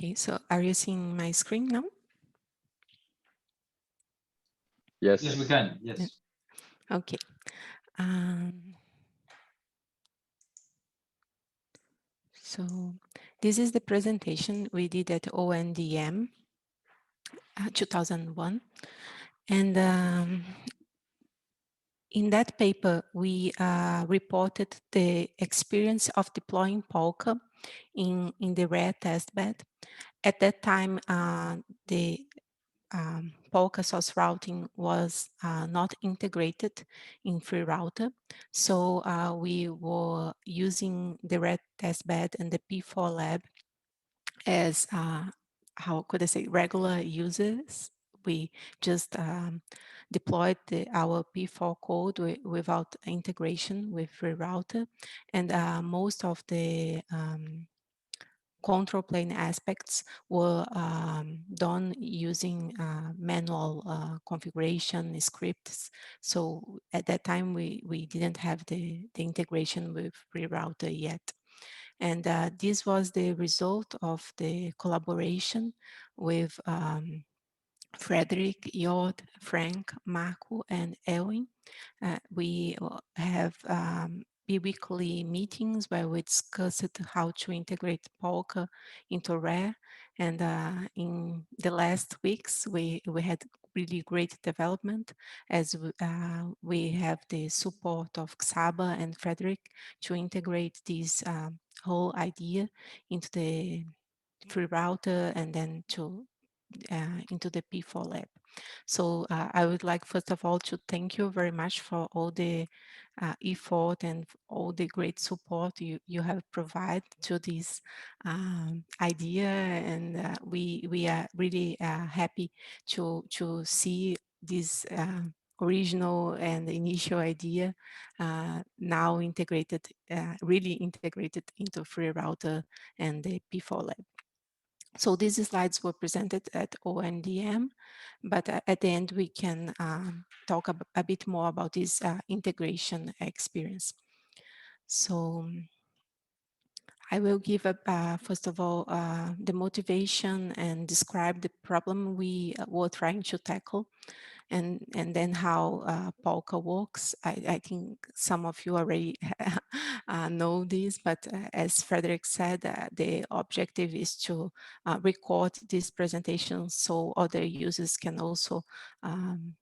Okay, so are you seeing my screen now? Yes. Yes, we can. Yes. Okay. So this is the presentation we did at ONDM 2001. And in that paper, we reported the experience of deploying Polka in the RARE testbed. At that time, the Polka source routing was not integrated in FreeRtr. So we were using the RARE testbed and the P4 lab as, how could I say, regular users. We just deployed our P4 code without integration with FreeRtr, and most of the control plane aspects were done using manual configuration scripts. So at that time, we didn't have the integration with FreeRtr yet. And this was the result of the collaboration with Frederick, Jod, Frank, Marco, and Elwin. We have bi-weekly meetings where we discussed how to integrate Polka into RARE. And in the last weeks, we had really great development as we have the support of Xaba and Frederick to integrate this whole idea into the FreeRtr and then to into the P4 lab. So I would like, first of all, to thank you very much for all the effort and all the great support you have provided to this idea. And we are really happy to see this original and initial idea now integrated, really integrated into FreeRtr and the P4 lab. So these slides were presented at ONDM, but at the end we can talk a bit more about this integration experience. So I will give first of all the motivation and describe the problem we were trying to tackle, and then how Polka works. I think some of you already know this, but as Frederick said, the objective is to record this presentation so other users can also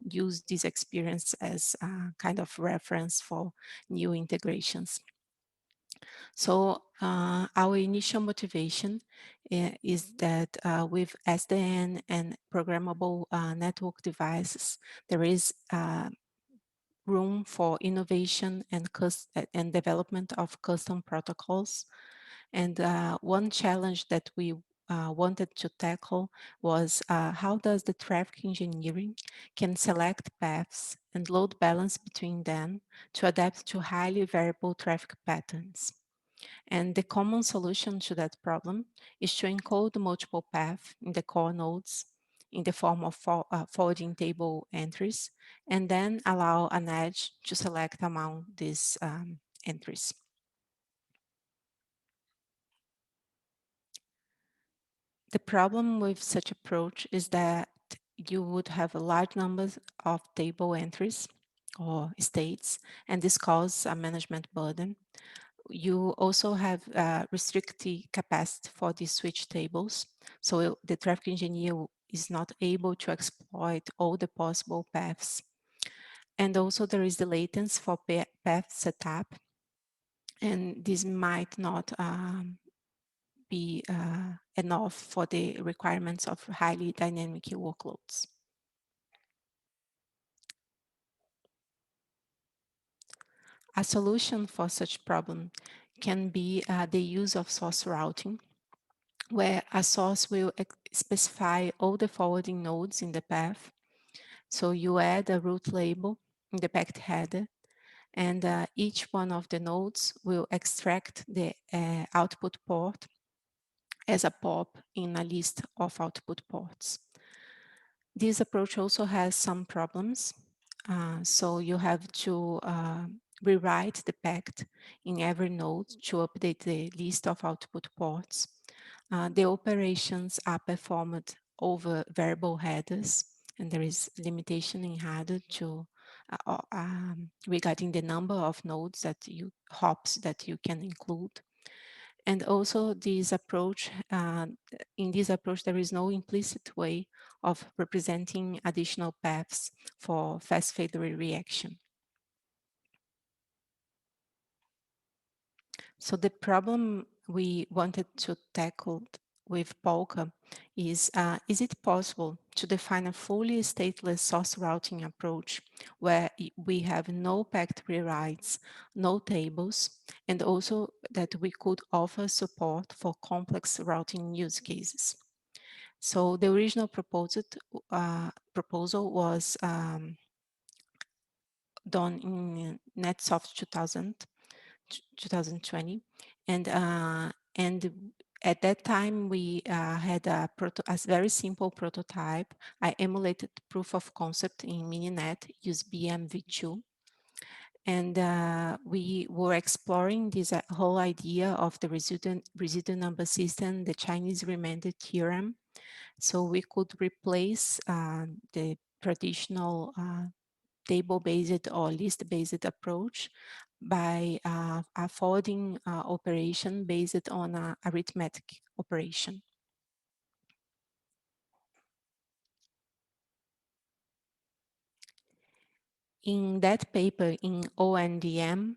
use this experience as a kind of reference for new integrations. So our initial motivation is that with SDN and programmable network devices, there is room for innovation and development of custom protocols. And one challenge that we wanted to tackle was how does the traffic engineering can select paths and load balance between them to adapt to highly variable traffic patterns. And the common solution to that problem is to encode multiple paths in the core nodes in the form of forwarding table entries, and then allow an edge to select among these entries. The problem with such approach is that you would have a large number of table entries or states, and this causes a management burden. You also have restricted capacity for these switch tables. So the traffic engineer is not able to exploit all the possible paths. And also there is the latency for path setup. And this might not be enough for the requirements of highly dynamic workloads. A solution for such problem can be the use of source routing, where a source will specify all the forwarding nodes in the path. So you add a route label in the packet header, and each one of the nodes will extract the output port as a POP in a list of output ports. This approach also has some problems. So you have to rewrite the packet in every node to update the list of output ports. The operations are performed over variable headers, and there is limitation in header to regarding the number of nodes that hops that you can include. And also this approach, in this approach, there is no implicit way of representing additional paths for fast failure reaction. So the problem we wanted to tackle with Polka is it possible to define a fully stateless source routing approach where we have no packed rewrites, no tables, and also that we could offer support for complex routing use cases? So the original proposal was done in NetSoft 2020, and at that time we had a very simple prototype. I emulated proof of concept in Mininet, use BMV2, and we were exploring this whole idea of the residual number system, the Chinese remainder theorem, so we could replace the traditional table-based or list-based approach by a forwarding operation based on an arithmetic operation. In that paper in ONDM,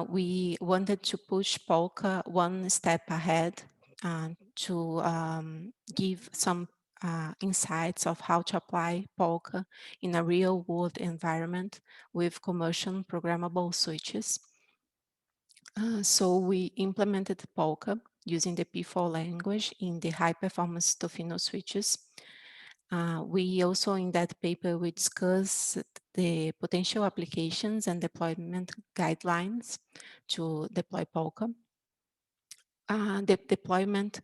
we wanted to push Polka one step ahead to give some insights of how to apply Polka in a real world environment with commercial programmable switches. So we implemented Polka using the P4 language in the high performance Tofino switches. We also, in that paper, we discussed the potential applications and deployment guidelines to deploy Polka. The deployment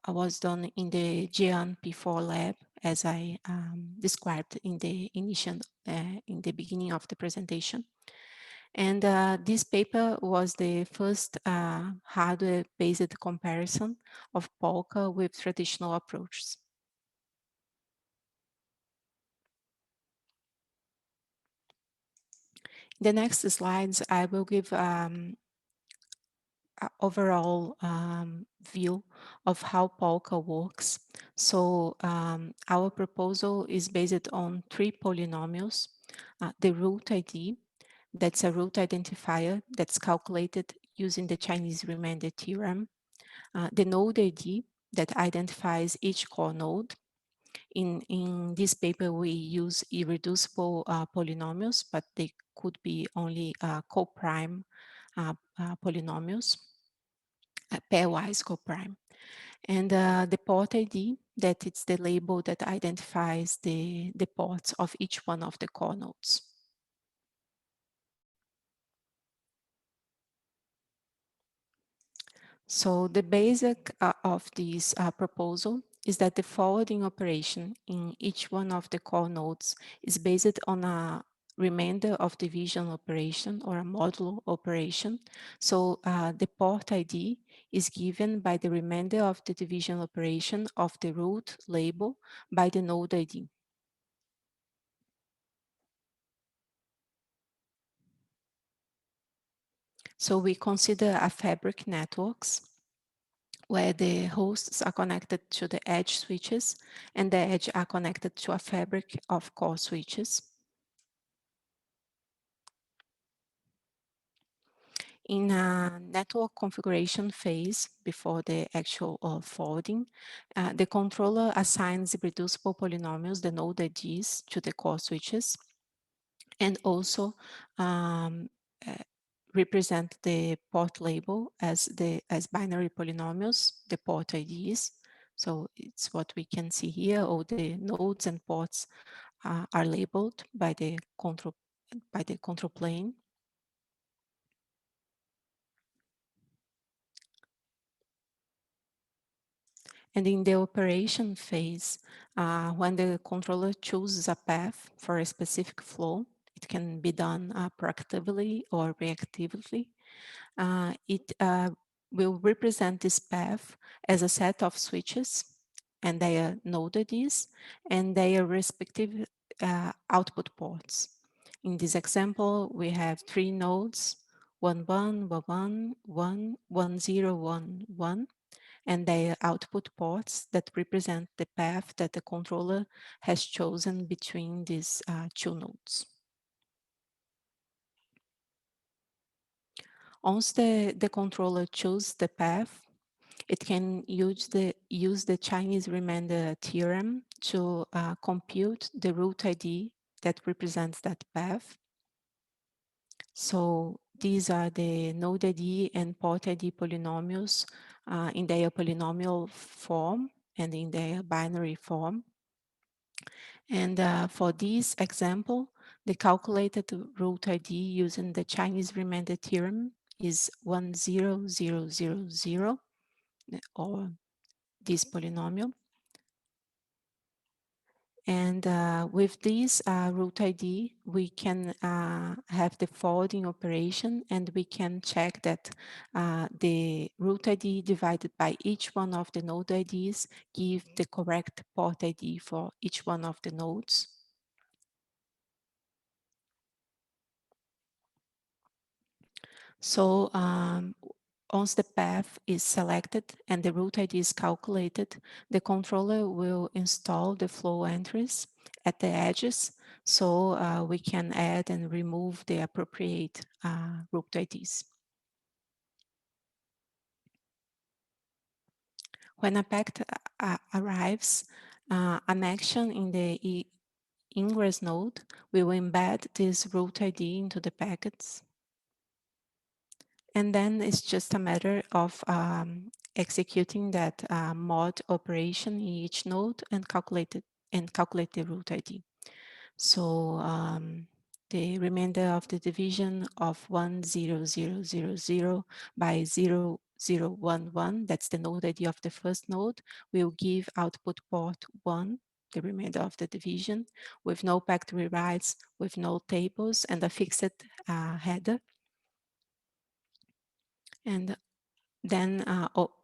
was done in the Gian P4 lab, as I described in the in the beginning of the presentation. And this paper was the first hardware-based comparison of Polka with traditional approaches. The next slides, I will give overall view of how Polka works. So our proposal is based on 3 polynomials. The root ID, that's a root identifier that's calculated using the Chinese remainder theorem. The node ID that identifies each core node. In this paper, we use irreducible polynomials, but they could be only co-prime polynomials, pairwise co-prime. And the port ID, that it's the label that identifies the ports of each one of the core nodes. So the basic of this proposal is that the forwarding operation in each one of the core nodes is based on a remainder of division operation or a modulo operation. So the port ID is given by the remainder of the division operation of the root label by the node ID. So we consider a fabric networks where the hosts are connected to the edge switches and the edge are connected to a fabric of core switches. In a network configuration phase before the actual forwarding, the controller assigns reducible polynomials, the node IDs, to the core switches, and also represent the port label as binary polynomials, the port IDs. So it's what we can see here. All the nodes and ports are labeled by the control plane. And in the operation phase, when the controller chooses a path for a specific flow, it can be done proactively or reactively. It will represent this path as a set of switches and their node IDs and their respective output ports. In this example, we have three nodes, 1, 1, 1, 1, 1, 0, 1, 1, and their output ports that represent the path that the controller has chosen between these two nodes. Once the controller chooses the path, it can use the Chinese remainder theorem to compute the root ID that represents that path. So these are the node ID and port ID polynomials in their polynomial form and in their binary form. And for this example, the calculated root ID using the Chinese remainder theorem is 10000, or this polynomial. And with this root ID, we can have the forwarding operation, and we can check that the root ID divided by each one of the node IDs give the correct port ID for each one of the nodes. So once the path is selected and the root ID is calculated, the controller will install the flow entries at the edges, so we can add and remove the appropriate root IDs. When a packet arrives, an action in the ingress node will embed this root ID into the packets. And then it's just a matter of executing that mod operation in each node and calculate the root ID. So the remainder of the division of 10000 by 0011, that's the node ID of the first node, will give output port 1, the remainder of the division, with no packet rewrites, with no tables, and a fixed header. And then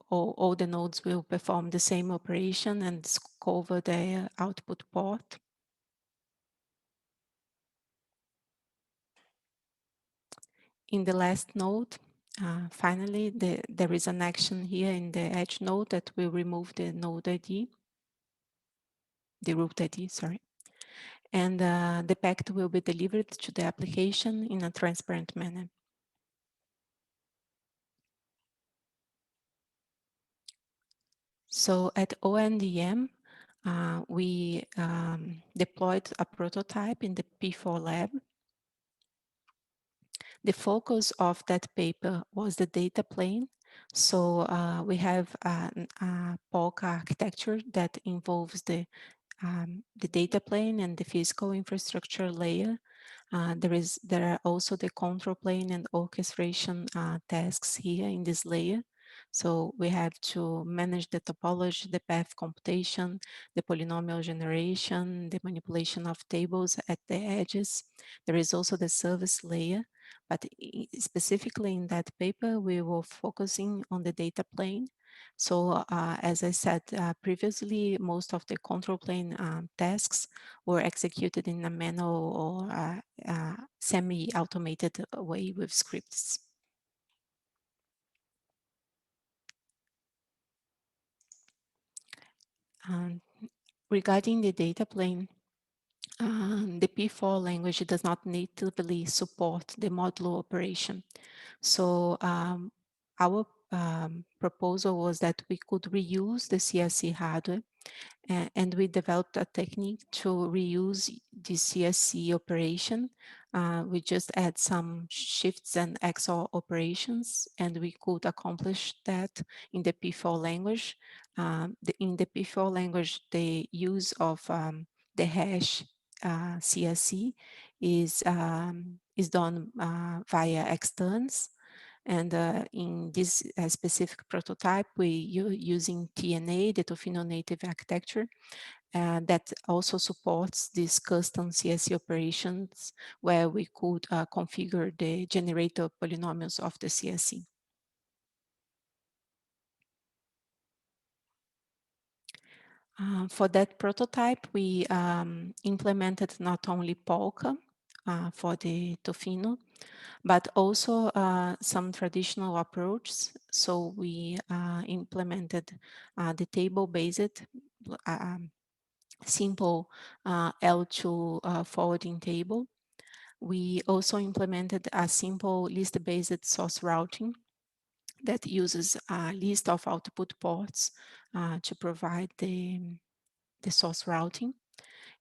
all the nodes will perform the same operation and cover their output port. In the last node, finally, there is an action here in the edge node that will remove the node ID, the root ID, sorry. And the packet will be delivered to the application in a transparent manner. So at ONDM, we deployed a prototype in the P4 lab. The focus of that paper was the data plane. So we have a Polka architecture that involves the data plane and the physical infrastructure layer. There are also the control plane and orchestration tasks here in this layer. So we have to manage the topology, the path computation, the polynomial generation, the manipulation of tables at the edges. There is also the service layer, but specifically in that paper, we were focusing on the data plane. So as I said previously, most of the control plane tasks were executed in a manual or semi-automated way with scripts. Regarding the data plane, the P4 language does not natively support the modulo operation. So our proposal was that we could reuse the CSC hardware, and we developed a technique to reuse the CSC operation. We just add some shifts and XOR operations, and we could accomplish that in the P4 language. In the P4 language, the use of the hash CSC is done via externs. And in this specific prototype, we're using TNA, the Tofino native architecture, that also supports these custom CSC operations where we could configure the generator polynomials of the CSC. For that prototype, we implemented not only Polka for the Tofino, but also some traditional approaches. So we implemented the table-based simple L2 forwarding table. We also implemented a simple list-based source routing that uses a list of output ports to provide the source routing.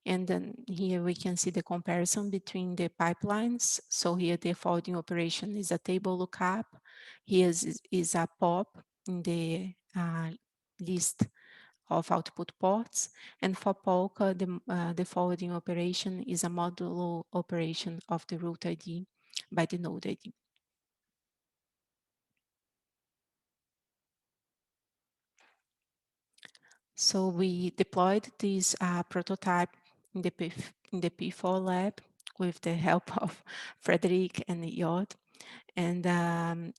And then here we can see the comparison between the pipelines. So here the forwarding operation is a table lookup. Here is a pop in the list of output ports. And for Polka, the forwarding operation is a modulo operation of the root ID by the node ID. So we deployed this prototype in the P4 lab with the help of Frederic and Jod. And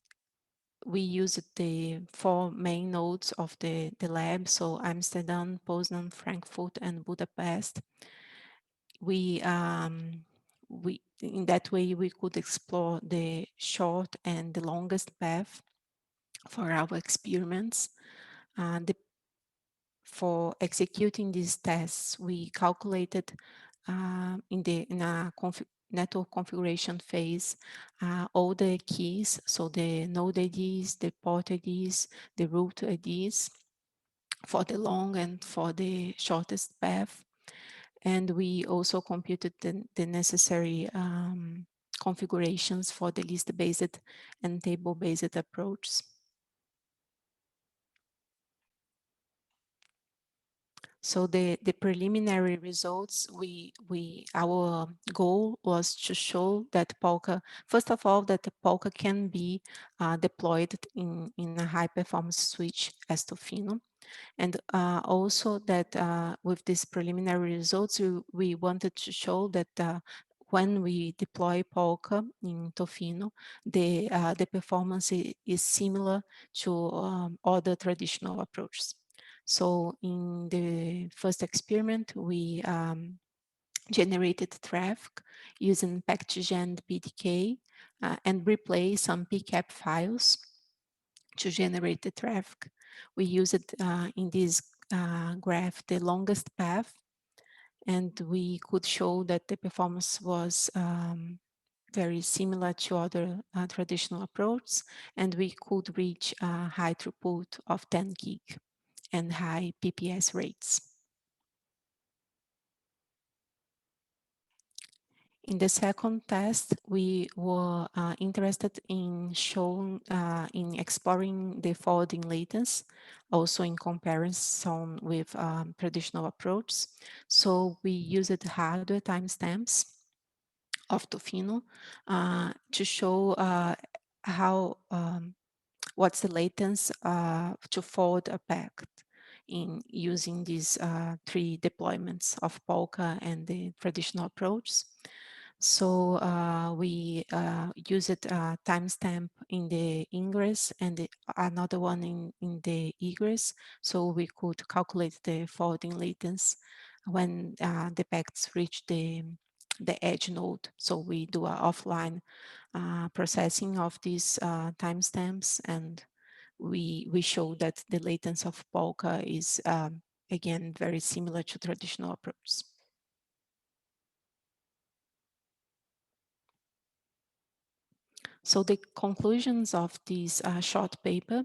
we used the 4 main nodes of the lab, so Amsterdam, Poznan, Frankfurt, and Budapest. We in that way we could explore the short and the longest path for our experiments. For executing these tests, we calculated in a network configuration phase all the keys, so the node IDs, the port IDs, the root IDs for the long and for the shortest path. And we also computed the necessary configurations for the list-based and table-based approaches. So the preliminary results, our goal was to show that Polka, first of all, that the Polka can be deployed in a high performance switch as Tofino. And also that with these preliminary results, we wanted to show that when we deploy Polka in Tofino, the performance is similar to other traditional approaches. So in the first experiment, we generated traffic using PactGen PDK and replay some PCAP files to generate the traffic. We used in this graph the longest path, and we could show that the performance was very similar to other traditional approaches, and we could reach a high throughput of 10 gig and high PPS rates. In the second test, we were interested in exploring the forwarding latency, also in comparison with traditional approaches. So we used hardware timestamps of Tofino to show how what's the latency to forward a packet in using these 3 deployments of Polka and the traditional approaches. So we used a timestamp in the ingress and another one in the egress, so we could calculate the forwarding latency when the packets reach the edge node. So we do an offline processing of these timestamps, and we show that the latency of Polka is again very similar to traditional approaches. So the conclusions of this short paper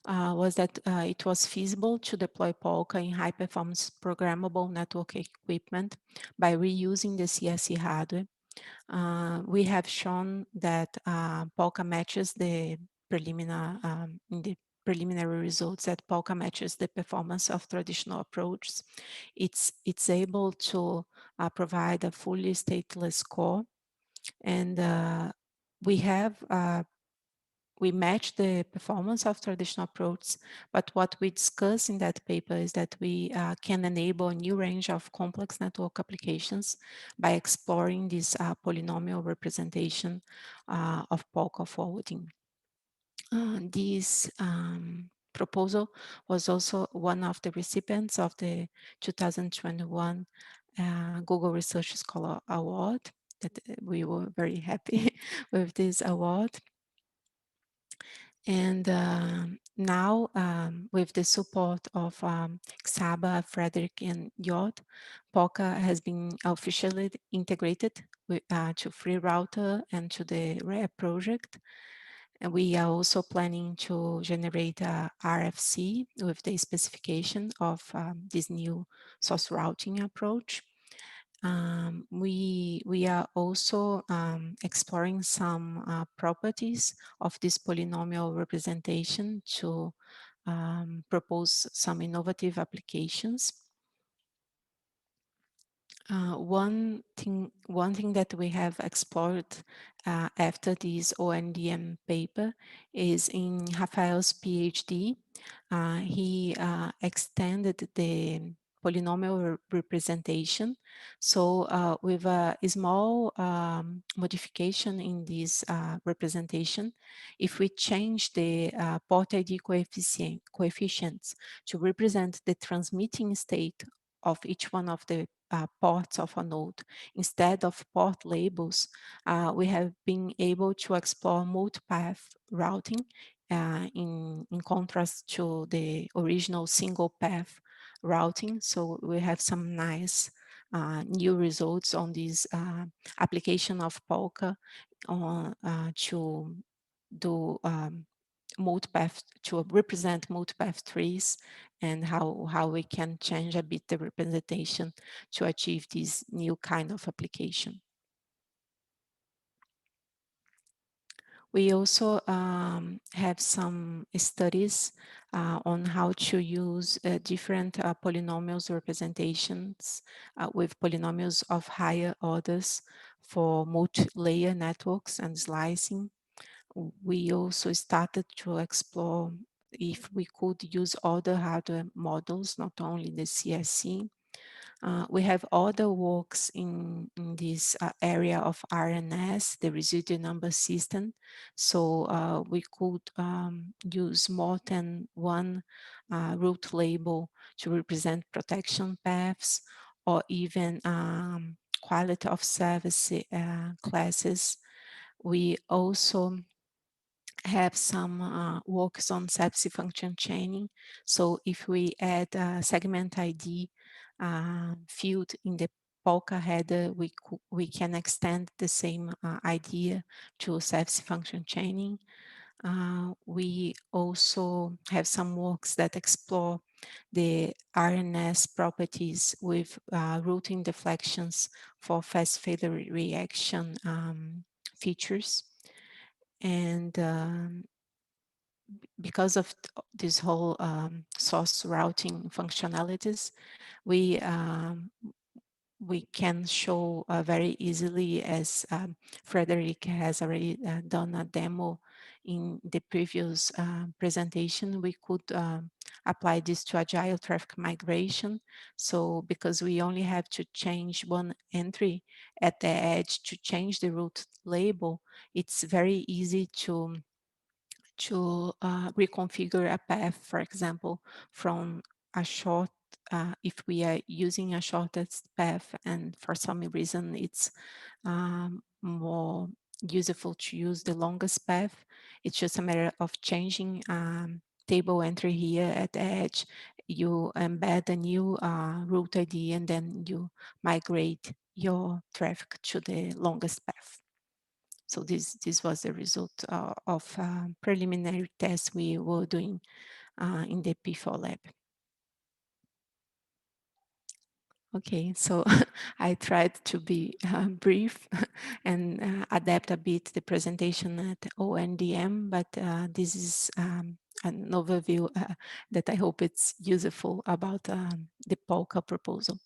was that it was feasible to deploy Polka in high-performance programmable network equipment by reusing the CSE hardware. We have shown that Polka matches the preliminary in the preliminary results that Polka matches the performance of traditional approaches. It's able to provide a fully stateless core, and we match the performance of traditional approaches, but what we discuss in that paper is that we can enable a new range of complex network applications by exploring this polynomial representation of Polka forwarding. This proposal was also one of the recipients of the 2021 Google Research Scholar Award. That we were very happy with this award. And now, with the support of Xaba, Frederick, and Yod, Polka has been officially integrated to FreeRtr and to the RARE project. And we are also planning to generate a RFC with the specification of this new source routing approach. We are also exploring some properties of this polynomial representation to propose some innovative applications. One thing that we have explored after this ONDM paper is in Rafael's PhD. He extended the polynomial representation. So with a small modification in this representation, if we change the port ID coefficients to represent the transmitting state of each one of the ports of a node, instead of port labels, we have been able to explore multipath routing in contrast to the original single path routing. So we have some nice new results on this application of Polka to do multipath, to represent multipath trees, and how we can change a bit the representation to achieve this new kind of application. We also have some studies on how to use different polynomials representations with polynomials of higher orders for multi-layer networks and slicing. We also started to explore if we could use other hardware models, not only the CSC. We have other works in this area of RNS, the residual number system. So we could use more than one root label to represent protection paths, or even quality of service classes. We also have some works on sepsi function chaining. So if we add a segment ID field in the Polka header, we can extend the same idea to sepsi function chaining. We also have some works that explore the RNS properties with routing deflections for fast failure reaction features. And because of this whole source routing functionalities, we can show very easily, as Frederick has already done a demo in the previous presentation, we could apply this to agile traffic migration. So because we only have to change one entry at the edge to change the route label, it's very easy to reconfigure a path, for example, from a short, if we are using a shortest path and for some reason it's more useful to use the longest path, it's just a matter of changing table entry here at the edge. You embed a new route ID and then you migrate your traffic to the longest path. So this was the result of preliminary tests we were doing in the P4 lab. Okay, so I tried to be brief and adapt a bit the presentation at ONDM, but this is an overview that I hope it's useful about the Polka proposal.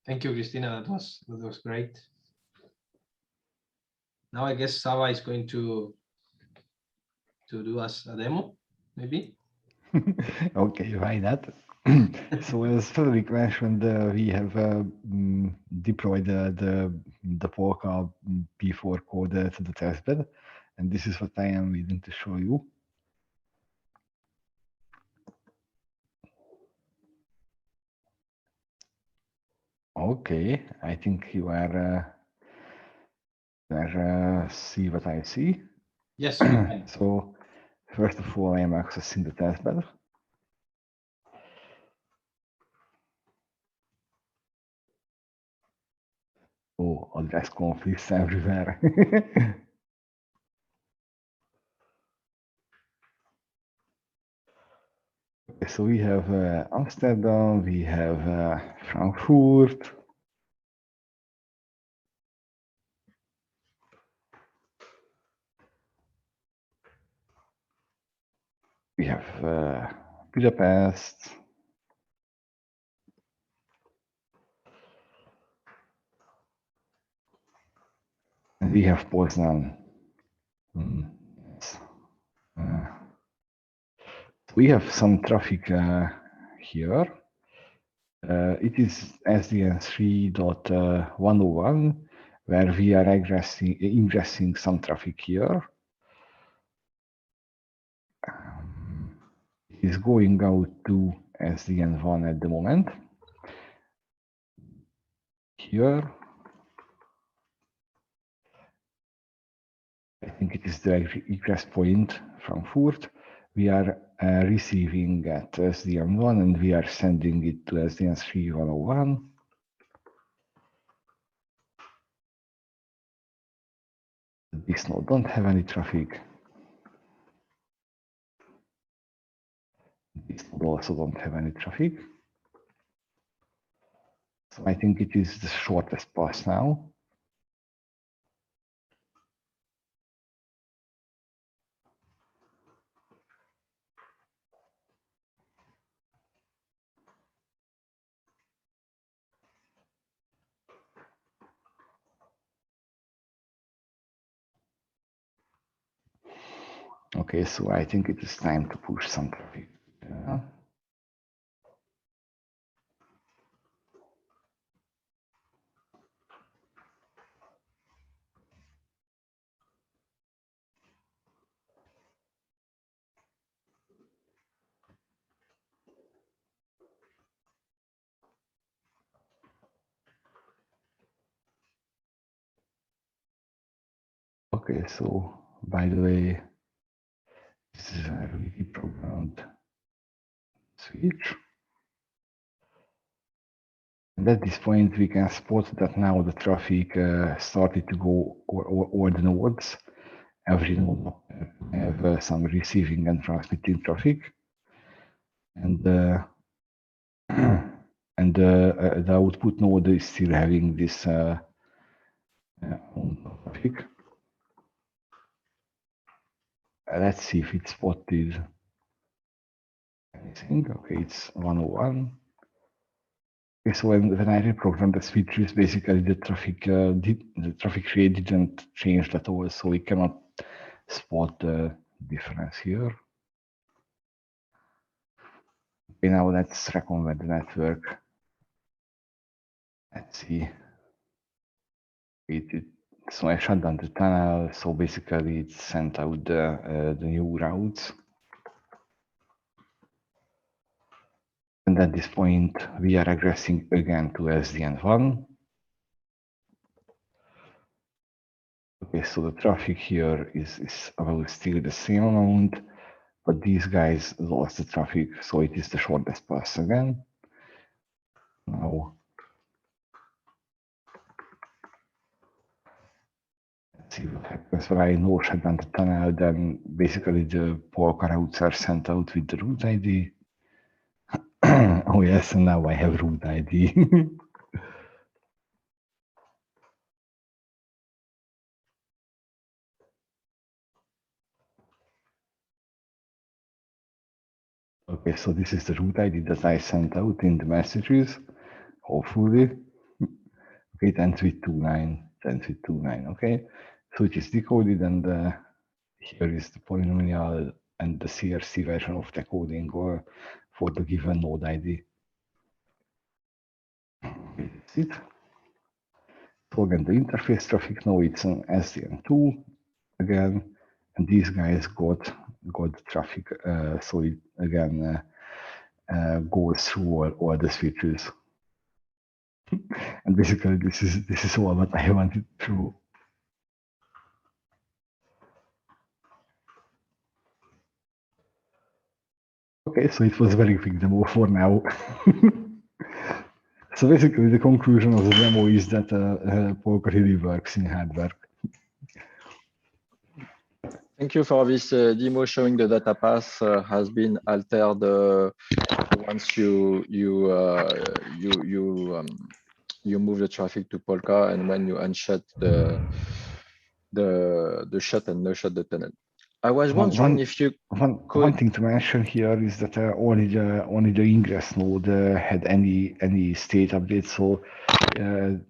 Thank you, Cristina. That was great. Now I guess Saba is going to do us a demo, maybe. Okay, why not? So as Frederick mentioned, we have deployed the Polka P4 code to the testbed, and this is what I am willing to show you. Okay, I think you are see what I see. Yes, we can. So first of all, I am accessing the testbed. Oh, address conflicts everywhere. Okay, so we have Amsterdam, we have Frankfurt. We have Budapest. And we have Poznan. Yes. We have some traffic here. It is SDN 3.101, where we are ingressing some traffic here. It is going out to SDN 1 at the moment. Here, I think it is the egress point from Frankfurt. We are receiving at SDN1 and we are sending it to SDN 3.101. This node don't have any traffic. This node also don't have any traffic. So I think it is the shortest path now. Okay, so I think it is time to push some traffic. Okay, so by the way, this is a really programmed switch. And at this point, we can spot that now the traffic started to go over the nodes. Every node have some receiving and transmitting traffic. And and the output node is still having this traffic. Let's see if it spotted anything. Okay, it's 101. Okay, so when I reprogrammed the switches, basically the traffic rate didn't change at all, so we cannot spot the difference here. Okay, now let's reconvert the network. Let's see. So I shut down the tunnel, so basically it sent out the new routes. And at this point, we are regressing again to SDN1. Okay, so the traffic here is about still the same amount, but these guys lost the traffic, so it is the shortest path again. Now, let's see what happens when I no shut down the tunnel, then basically the Polka routes are sent out with the route ID. Oh yes, and now I have route ID. Okay, so this is the route ID that I sent out in the messages, hopefully. Okay, it ends with 29, okay. So it is decoded, and here is the polynomial and the CRC version of the coding for the given node ID. That's it. So again, the interface traffic now it's an SDN2 again, and these guys got traffic. So it again goes through all the switches. And basically, this is all what I wanted to. Okay, so it was very quick demo for now. So basically, the conclusion of the demo is that Polka really works in hardware. Thank you for this demo showing the data path has been altered once you move the traffic to Polka and when you unshut the shut and no shut the tunnel. I was wondering if you one thing to mention here is that only the ingress node had any state update, so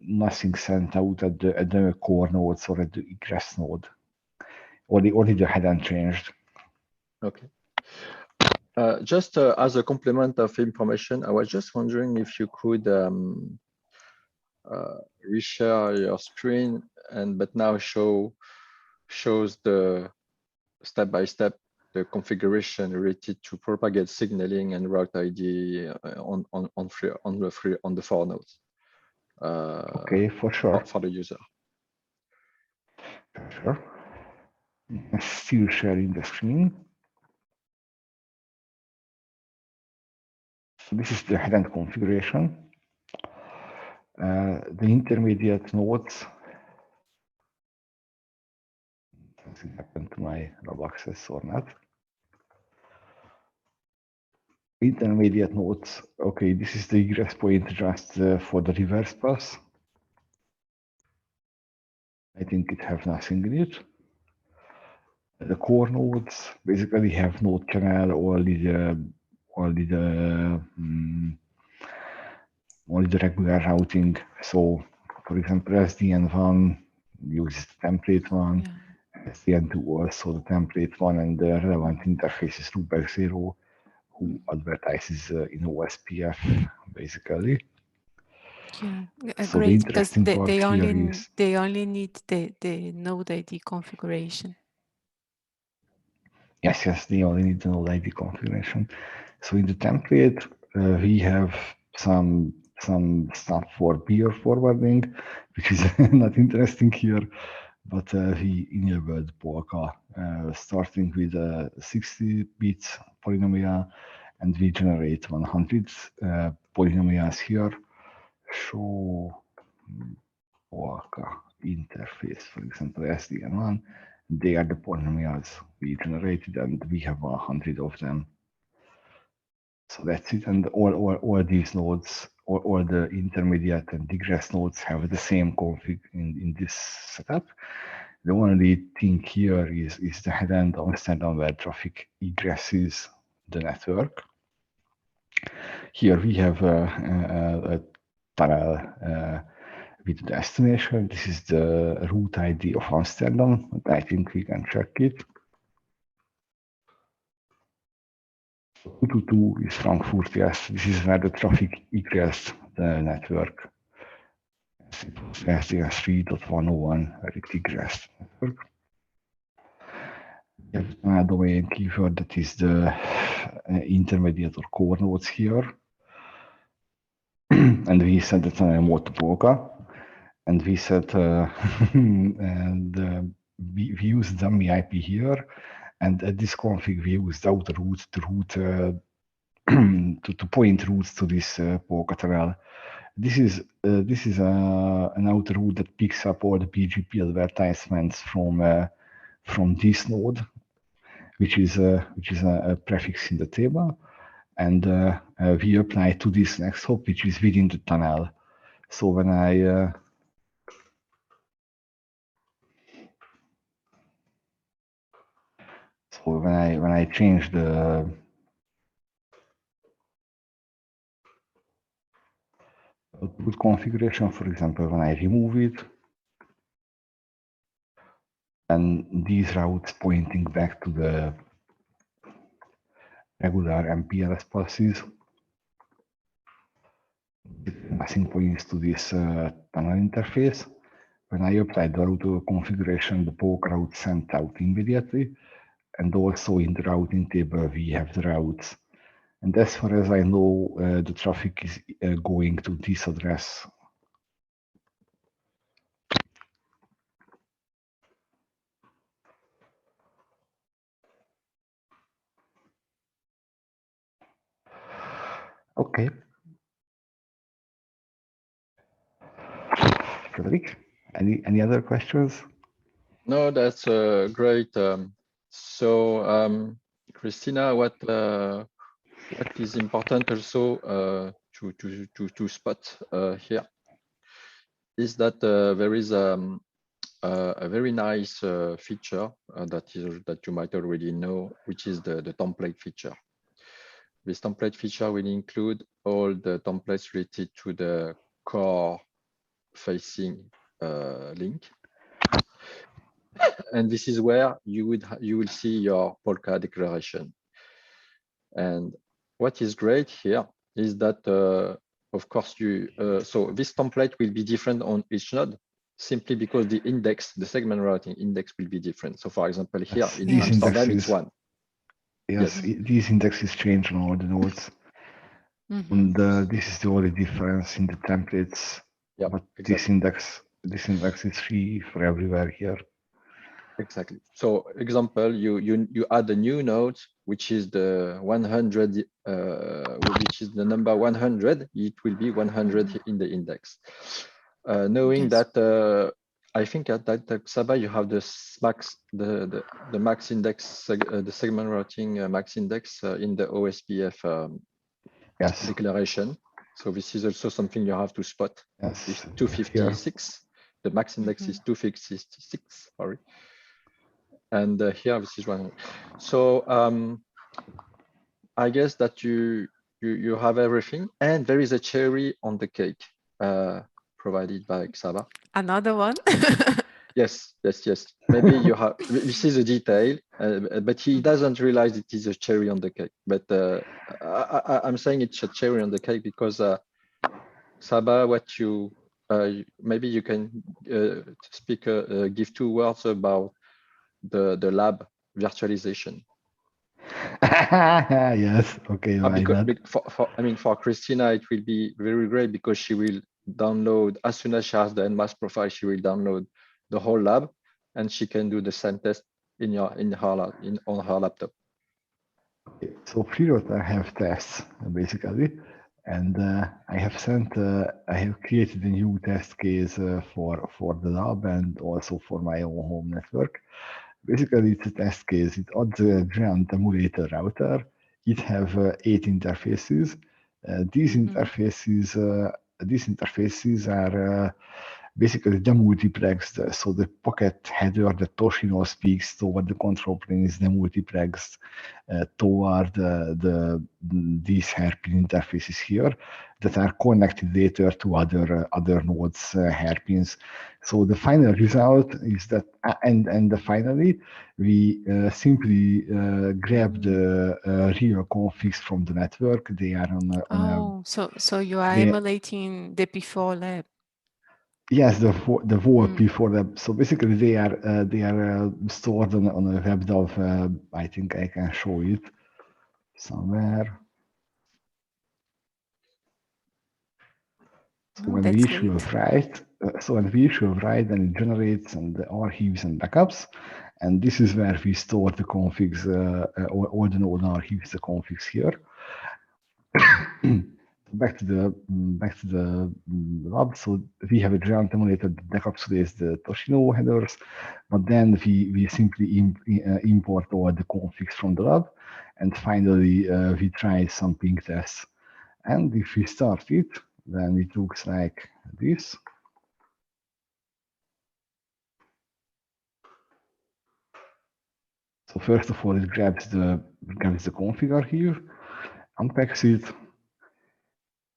nothing sent out at the core nodes or at the egress node. Only the header changed. Okay. Just as a complement of information, I was just wondering if you could reshare your screen but now shows the step-by-step the configuration related to propagate signaling and route ID on the 4 nodes. Okay, for sure. For the user. Sure. I'm still sharing the screen. So this is the head-end configuration. The intermediate nodes. Something happened to my rob access or not. Intermediate nodes. Okay, this is the egress point just for the reverse pass. I think it has nothing in it. The core nodes basically have node channel, only the regular routing. So, for example, SDN1 uses the template one, SDN2 also the template one, and the relevant interface is loopback 0, who advertises in OSPF basically. Yeah, So great, the because interesting part they only here is they only need the node ID configuration. yes, they only need the node ID configuration. So in the template, we have some stuff for peer forwarding, which is not interesting here, but we enabled Polka, starting with 60 bits polynomial, and we generate 100 polynomials here. Show Polka interface, for example, SDN1. They are the polynomials we generated, and we have 100 of them. So that's it, and all these nodes, all the intermediate and egress nodes have the same config in this setup. The only thing here is the head-end Amsterdam where traffic egresses the network. Here we have a tunnel with the destination. This is the route ID of Amsterdam, but I think we can check it. 222 is Frankfurt, yes. This is where the traffic egress the network. It was SDN3.101 where it egressed the network. We have a domain keyword that is the intermediate or core nodes here. And we set the tunnel mode to Polka. And we set we use dummy IP here. And at this config, we use the outer route to route to point routes to this Polka tunnel. This is an outer route that picks up all the PGP advertisements from this node, which is a prefix in the table, and we apply to this next hop, which is within the tunnel. So when I when I change the output configuration, for example, when I remove it, and these routes pointing back to the regular MPLS pulses. Passing points to this tunnel interface. When I applied the route configuration, the Polka route sent out immediately. And also in the routing table, we have the routes. And as far as I know, the traffic is going to this address. Okay. Frederick, any other questions? No, that's great. Christina, what is important also to spot here is that there is a very nice feature that you might already know, which is the template feature. This template feature will include all the templates related to the core facing link. And this is where you will see your Polka declaration. And what is great here is that, of course, so this template will be different on each node, simply because the index, the segment routing index will be different. So for example, here in Amsterdam, it's 1. Yes, these indexes change on all the nodes. And this is the only difference in the templates. Yeah, but exactly. this index is free for everywhere here. Exactly. So example, you add a new node, which is the 100, which is the number 100. It will be 100 in the index. Knowing that, I think at Xaba you have the max, the max index, the segment routing max index in the OSPF declaration. So this is also something you have to spot. Yes. It's 256. Here. The max index is 256. Sorry. And here this is 100. So I guess that you have everything, and there is a cherry on the cake provided by Xaba. Another one. Yes. Maybe you have. This is a detail, but he doesn't realize it is a cherry on the cake. But I'm saying it's a cherry on the cake because Xaba, what you maybe you can speak, give 2 words about the lab virtualization. Yes, okay. For Christina, it will be very great because she will download, as soon as she has the Nmask profile, she will download the whole lab, and she can do the same test on her laptop. Okay. So FreeRtr have tests basically, and I have created a new test case for the lab and also for my own home network. Basically, it's a test case. It adds a giant emulator router. It have 8 interfaces. These interfaces are basically demultiplexed. So the packet header that Toshino speaks toward the control plane is demultiplexed toward these hairpin interfaces here that are connected later to other nodes hairpins. So the final result is that, and finally, we simply grab the real configs from the network. They are on so you are emulating the P4 lab. Yes, the VoLP P4 lab. So basically, they are stored on a WebDAV. I think I can show it somewhere. So when we issue a write, then it generates and the archives and backups, and this is where we store the configs, all the node archives, the configs here. Back to the lab. So we have a giant emulator that encapsulates the Toshino headers, but then we simply import all the configs from the lab, and finally we try some ping tests. And if we start it, then it looks like this. So first of all, it grabs the config archive, unpacks it,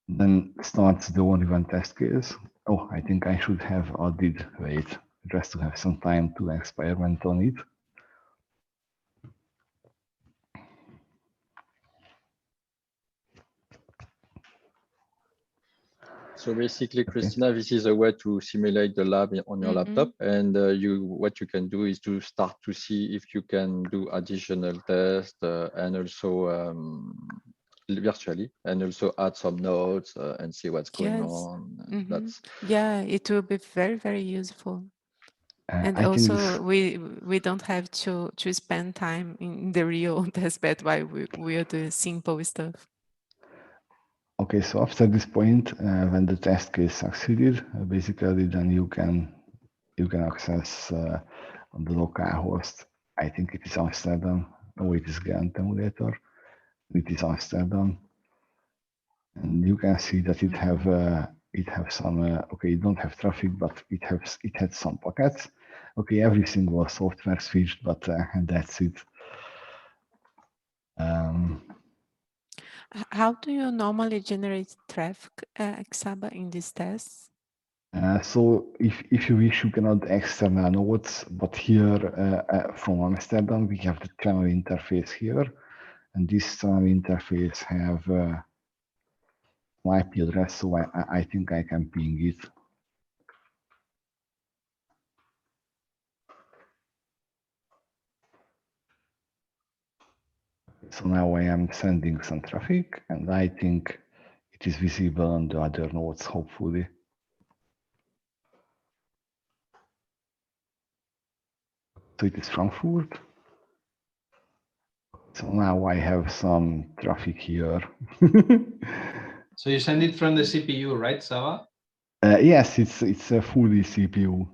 then starts the only one test case. Oh, I think I should have added wait, just to have some time to experiment on it. So basically, Christina, this is a way to simulate the lab on your laptop, and what you can do is to start to see if you can do additional tests and also virtually, and also add some notes and see what's going on. That's Yeah, it will be very, very useful. And I think also, we don't have to spend time in the real test bed while we are doing simple stuff. okay, so after this point, when the test case succeeded, basically then you can access on the local host. I think it is Amsterdam. No, it is Ghent emulator. It is Amsterdam, and you can see that it have some. Okay, it don't have traffic, but it had some packets. Okay, everything was software switched, but that's it. How do you normally generate traffic, Xaba, in these tests? So if you wish, you can add external nodes, but here from Amsterdam, we have the channel interface here, and this channel interface have my IP address, so I think I can ping it. So now I am sending some traffic, and I think it is visible on the other nodes, hopefully. So it is Frankfurt. So now I have some traffic here. So you send it from the CPU, right, Sava? Yes, it's a fully CPU.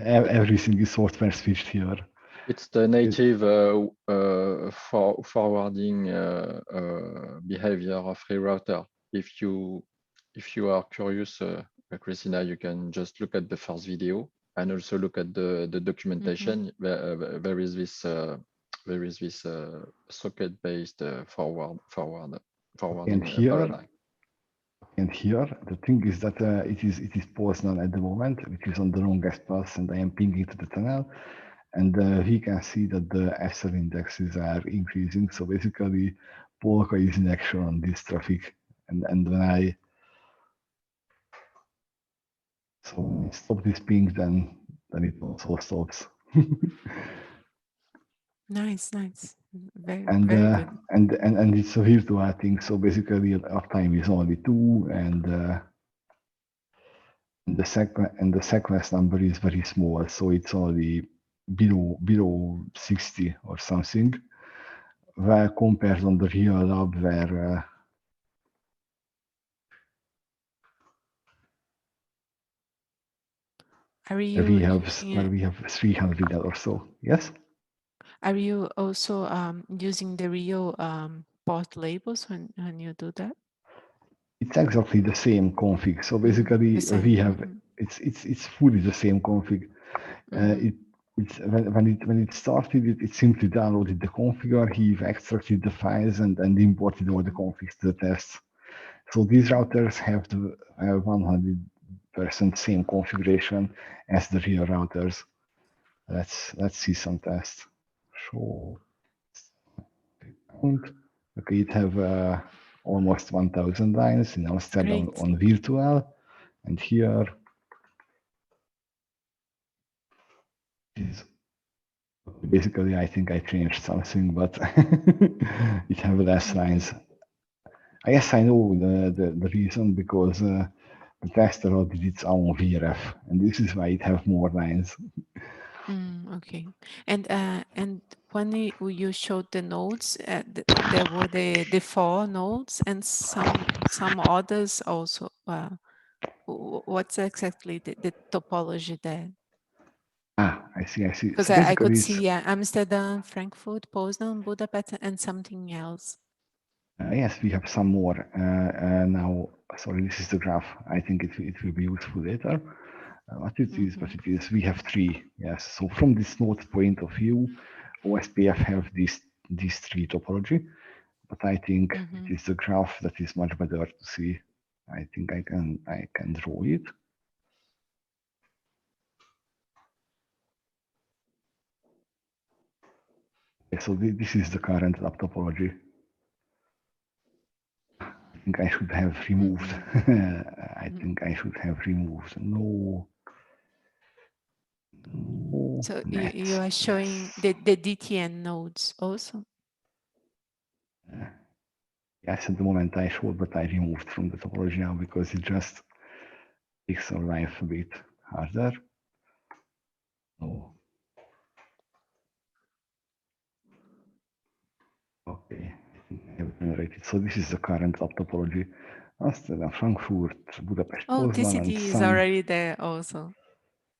Everything is software switched here. it's the native forwarding behavior of RARE-freeRtr. If you are curious, Christina, you can just look at the first video and also look at the documentation. There is this socket-based forwarding paradigm. And here, the thing is that it is Poznan at the moment, which is on the longest path, and I am pinging to the tunnel, and we can see that the SL indexes are increasing. So basically, Polka is in action on this traffic, and when I stop this ping, then it also stops. Nice. Very and good. and it's a virtual thing. So basically, uptime is only 2, and the sequence number is very small, so it's only below 60 or something. Where compared on the real lab, where we have 300 or so. Yes. Are you also using the real port labels when you do that? It's exactly the same config. So basically, we have it's fully the same config. When it started, it simply downloaded the configure. He extracted the files and imported all the configs to the tests. So these routers have the 100% same configuration as the real routers. Let's see some tests. Show. Okay, it have almost 1,000 lines in Amsterdam on virtual, and here is basically I think I changed something, but it have less lines. I guess I know the reason, because the tester did its own VRF, and this is why it have more lines. Okay, and when you showed the nodes, there were the 4 nodes and some others also. What's exactly the topology there? I see. Because So I could see Amsterdam, Frankfurt, Poznan, Budapest, and something else. Yes, we have some more now. Sorry, this is the graph. I think it will be useful later. What it is, we have 3. Yes, so from this node point of view, OSPF have these 3 topology, but I think it is the graph that is much better to see. I think I can draw it. Okay, so this is the current lab topology. think I should have removed. I think I should have removed. No. So Net. you are showing Yes. the DTN nodes also? Yes, at the moment I showed, but I removed from the topology now because it just makes our life a bit harder. No. Okay, I think I have generated. So this is the current lab topology. Amsterdam, Frankfurt, Budapest, Oh, Poznan, and TCD is some. already there also.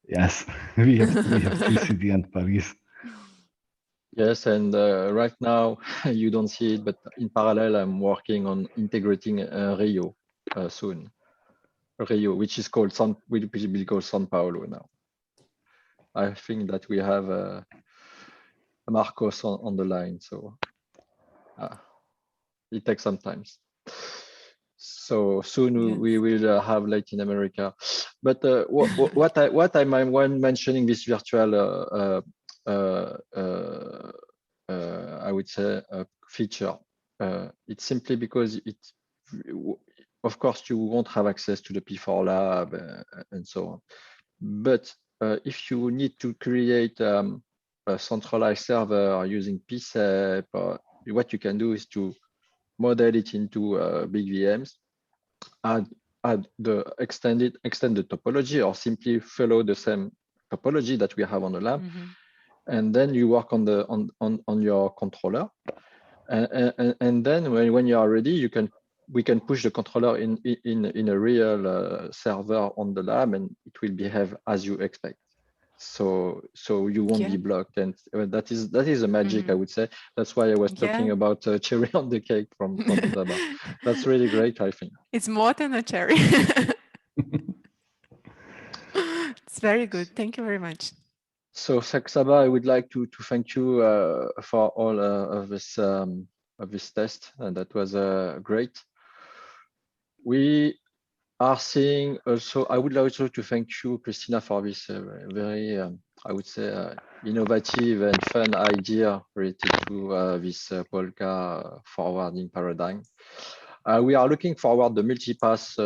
Yes, we have TCD and Paris. Yes, and right now you don't see it, but in parallel, I'm working on integrating Rio soon. Rio, which is called will be called São Paulo now. I think that we have Marcos on the line, so it takes some time. So soon Yes. we will have Latin America. But what I'm when mentioning this virtual I would say feature, it's simply because of course you won't have access to the P4 lab and so on. But if you need to create a centralized server using PCEP, what you can do is to model it into big VMs, add the extend the topology, or simply follow the same topology that we have on the lab, and then you work on the on your controller, and then when you are ready, we can push the controller in a real server on the lab, and it will behave as you expect. So you won't be blocked, and that is a magic, I would say. That's why I was talking about cherry on the cake from Saba. That's really great, I think. It's more than a cherry. It's very good. Thank you very much. So Saba, I would like to thank you for all of this test, and that was great. We are seeing also, I would like also to thank you, Christina, for this very, I would say, innovative and fun idea related to this Polka forwarding paradigm. We are looking forward the multipass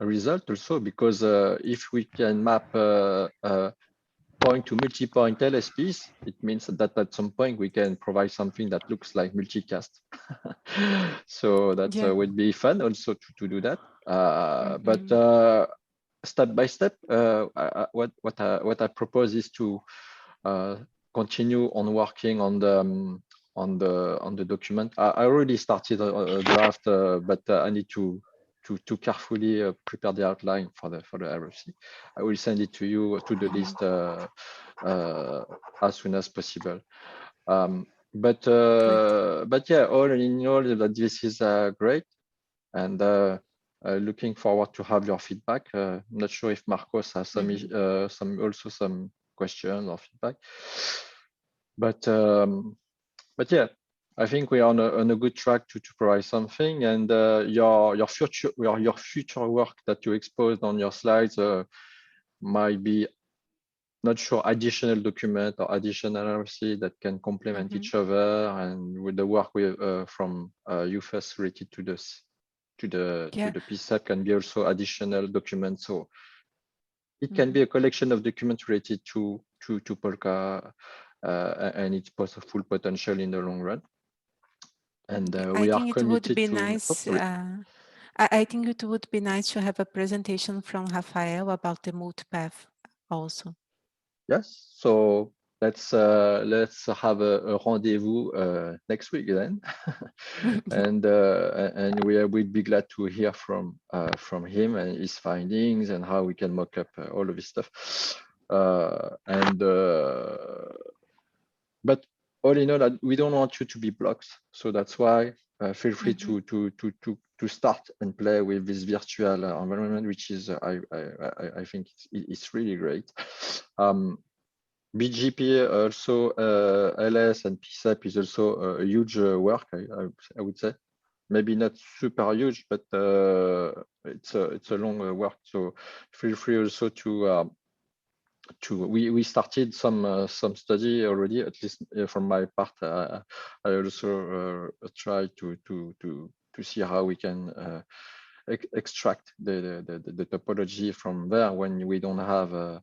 result also, because if we can map point to multi-point LSPs, it means that at some point we can provide something that looks like multicast. So that would be fun also to do that. But step by step, what I propose is to continue on working on the document. I already started a draft, but I need to carefully prepare the outline for the RFC. I will send it to you to the list as soon as possible. But yeah, all in all, this is great, and looking forward to have your feedback. Not sure if Marcos has some questions or feedback, but yeah, I think we are on a good track to provide something, and your future work that you exposed on your slides might be, not sure, additional document or additional RFC that can complement each other, and with the work from UFS related to this to the PSEP can be also additional documents. So it can be a collection of documents related to Polka and its full potential in the long run. And we are committed to. I think it would be nice to have a presentation from Rafael about the multipath also. Yes, so let's have a rendezvous next week then, and we'd be glad to hear from him and his findings and how we can mock up all of this stuff. But all in all, we don't want you to be blocked, so that's why feel free to start and play with this virtual environment, which is I think it's really great. BGP also, LS and PSEP is also a huge work, I would say. Maybe not super huge, but it's a long work. So feel free also to we started some study already, at least from my part. I also try to see how we can extract the topology from there when we don't have a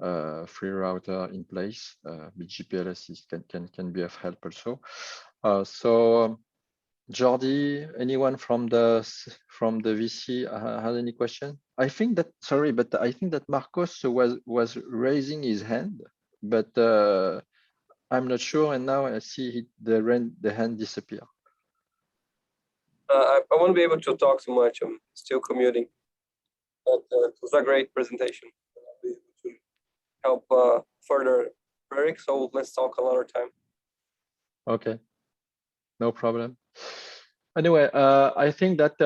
FreeRtr in place. BGPLS can be of help also. So Jordi, anyone from the VC had any question? I think that, sorry, but I think that Marcos was raising his hand, but I'm not sure. And now I see the hand disappear. I won't be able to talk too much. I'm still commuting. But it was a great presentation. I'll be able to help further, Eric. So let's talk another time. Okay, no problem. Anyway, I think that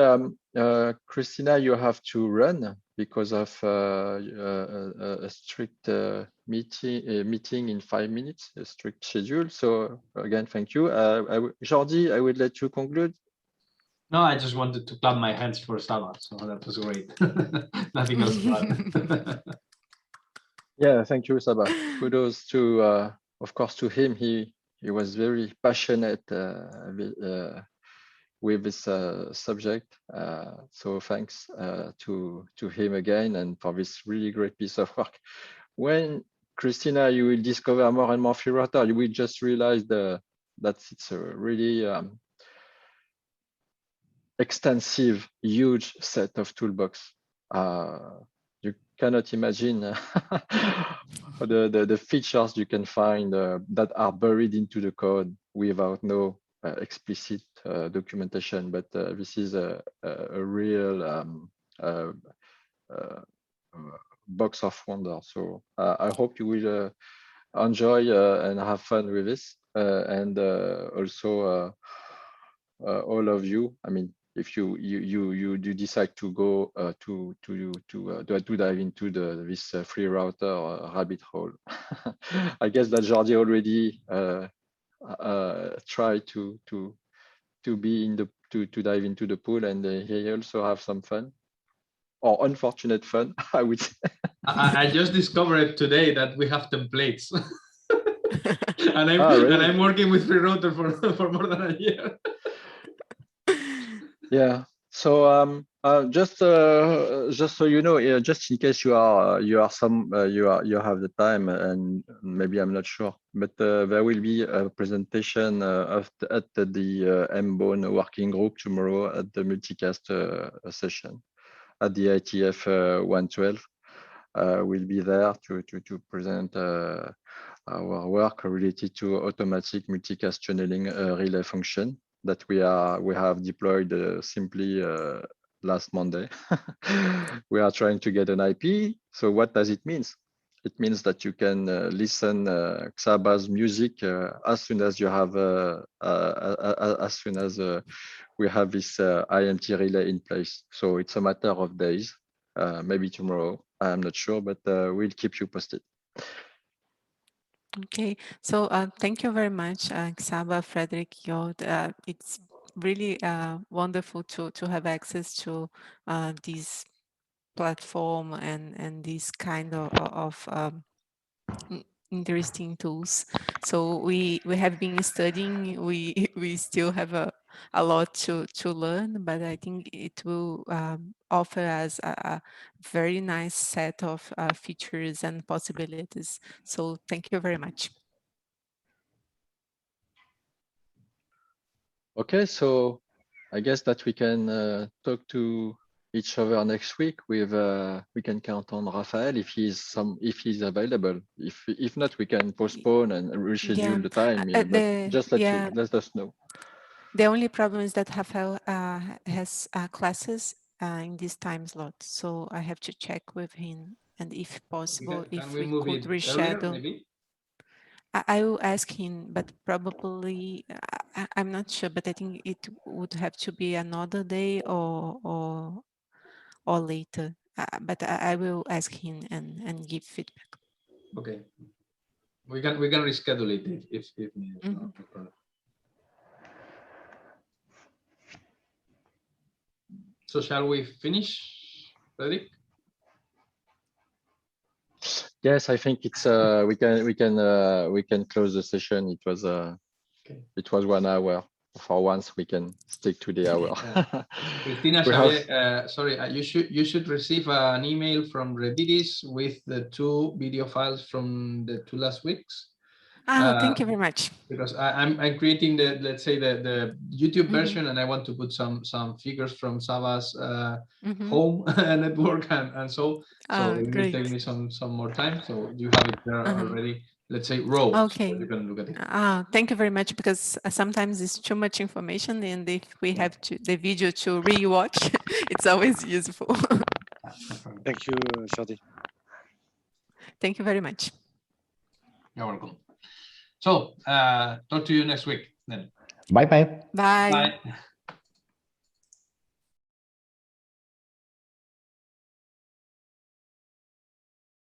Christina, you have to run because of a strict meeting in 5 minutes, a strict schedule. So again, thank you. Jordi, I would let you conclude. No, I just wanted to clap my hands for Saba, so that was great. Nothing else to add. Yeah, thank you, Saba. Kudos to, of course, to him. He was very passionate with this subject. So thanks to him again and for this really great piece of work. When Christina, you will discover more and more FreeRtr, you will just realize that it's a really extensive, huge set of toolbox. You cannot imagine the features you can find that are buried into the code without no explicit documentation. But this is a real box of wonder. So I hope you will enjoy and have fun with this. And also all of you, I mean, if you decide to go to dive into this FreeRtr rabbit hole, I guess that Jordi already tried to be in the to dive into the pool, and he also have some fun or unfortunate fun, I would say. I just discovered today that we have templates. and Really? I'm working with FreeRtr for more than a year. Yeah. So just so you know, just in case you have the time, and maybe I'm not sure, but there will be a presentation at the MBONE working group tomorrow at the multicast session at the ITF 112. We'll be there to present our work related to automatic multicast channeling relay function that we have deployed simply last Monday. We are trying to get an IP. So what does it mean? It means that you can listen Xaba's music as soon as you have we have this IMT relay in place. So it's a matter of days, maybe tomorrow. I'm not sure, but we'll keep you posted. Okay, so thank you very much, Xaba, Frederick, Jod. It's really wonderful to have access to this platform and this kind of interesting tools. So we have been studying. We still have a lot to learn, but I think it will offer us a very nice set of features and possibilities. So thank you very much. Okay, so I guess that we can talk to each other next week. With we can count on Raphael if he's available. If not, we can postpone and reschedule the time. Yeah, but just let us know. The only problem is that Raphael has classes in this time slot, so I have to check with him, and if possible, if we could reschedule. Maybe? I will ask him, but probably I'm not sure. But I think it would have to be another day or later. But I will ask him and give feedback. Okay, we can reschedule it if needed. Mm-hmm. No problem. So shall we finish, Frederick? Yes, I think it's we can close the session. It was 1 hour. For once, we can stick to the hour. Cristina, We Xavier, sorry, you should receive an email from Redidis with the 2 video files from the 2 last weeks. Thank you very much. Because I'm creating the, let's say, the YouTube version, and I want to put some figures from Sava's home network and so it will Great. take me some more time. So you have it there already, let's say, raw. Okay. So you can look at it. Thank you very much, because sometimes it's too much information, and if we have the video to rewatch, it's always useful. Thank you, Jordi. Thank you very much. You're welcome. So talk to you next week then. Bye bye. Bye. Bye.